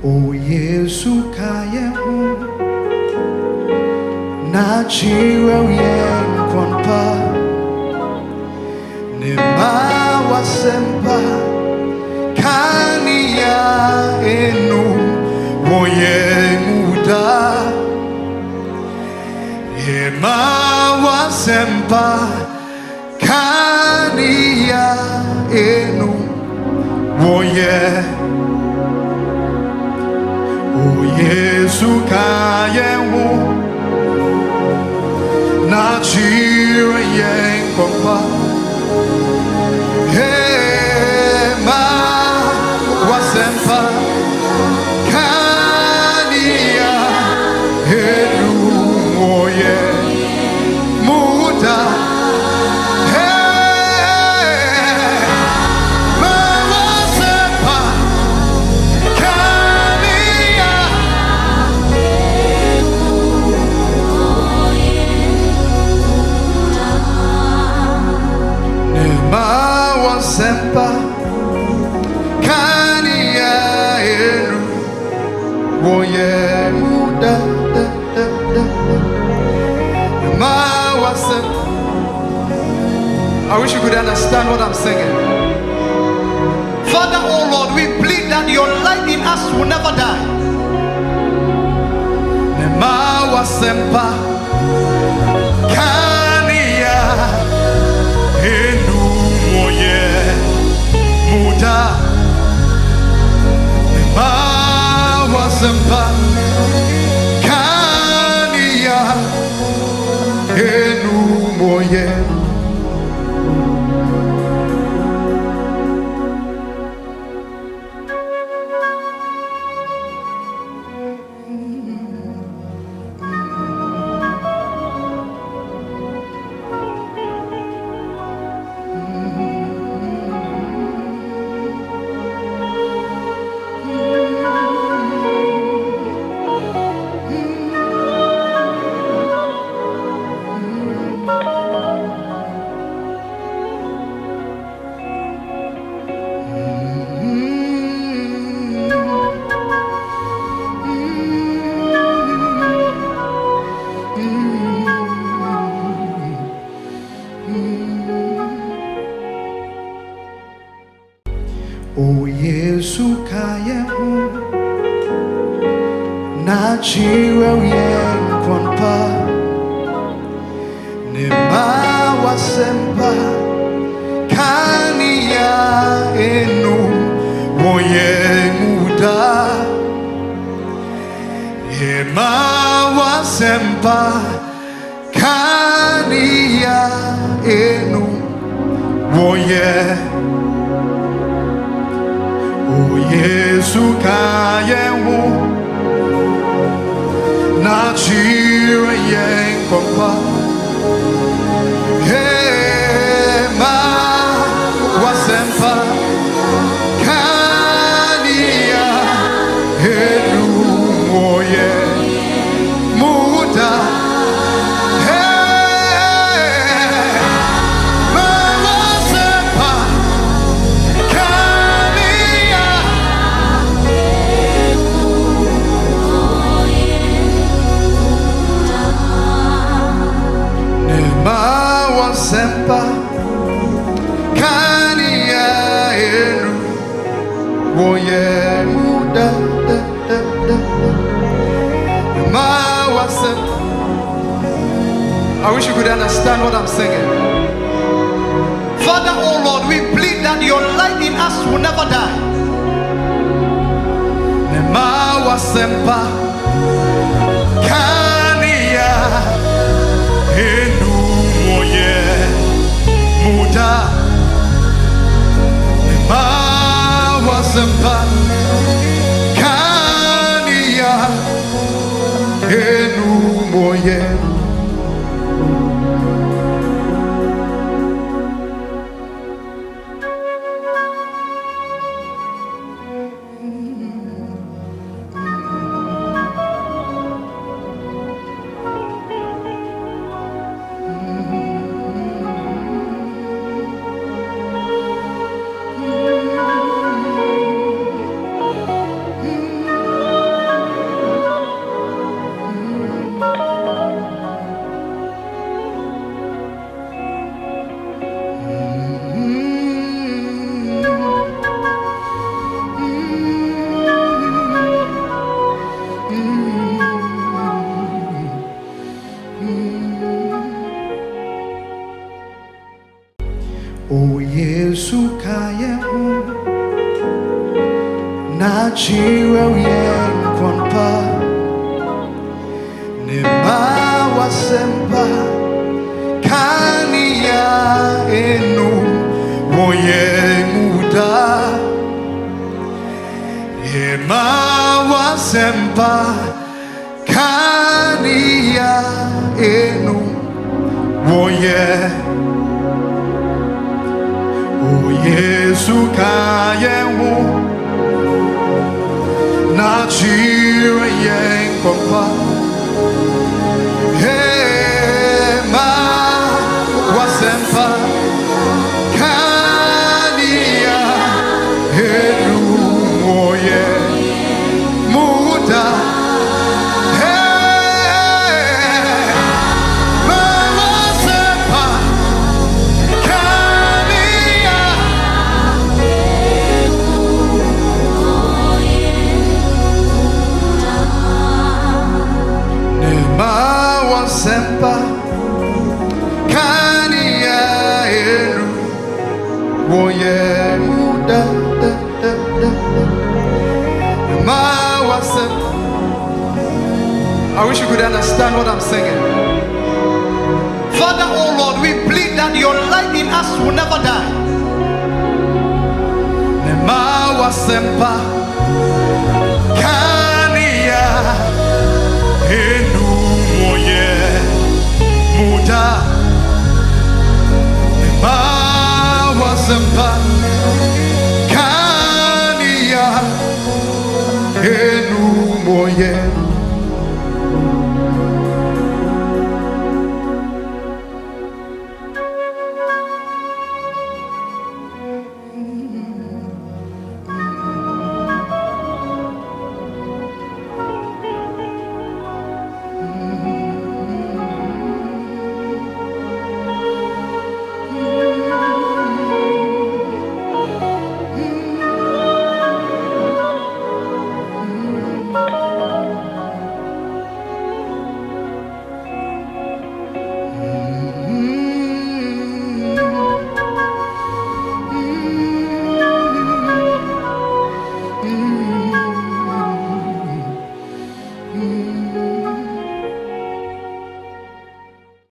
O Yesu kayehu na chira yen kwampa ne mawa sempa kania enu woye muda ye mawa sempa kania enu woye O Yesu kayehu na chira yen kwampa ma wasempa kania enu moye muda ma wasempa kania ne ma wasempa kania enu moye muda ma wasempa. I wish you could understand what I'm singing. Father, oh Lord, we plead that your light in us will never die. Ne ma wasempa kania enu moye muda ne ma wasempa kania enu moye. O Yesu kayehu na chira yen kwampa ne ma wasempa kania enu woye muda ye ma wasempa kania enu woye O Yesu kayehu na chira yen kwampa ma wasempa kania enu moye muda ma wasempa sempa kania enu woye muda ma wasempa. I wish you could understand what I'm singing. Father, oh Lord, we plead that your light in us will never die. Ne ma wasempa kania enu moye muda ne ma wasempa kania enu moye. Yesu kayehu na chiwe yenkwanpa ne mawa sempa kaniya enu woye muda ne mawa sempa kaniya enu woye o Yesu kayehu na chiwe yenkwanpa ma wasempa kania enu oye muda ma wasempa kania ne ma wasempa woye muda ma wasem. I wish you could understand what I'm singing. Father, oh Lord, we plead that your light in us will never die. Ma wasempa kania enu woye muda sempa kania enu moye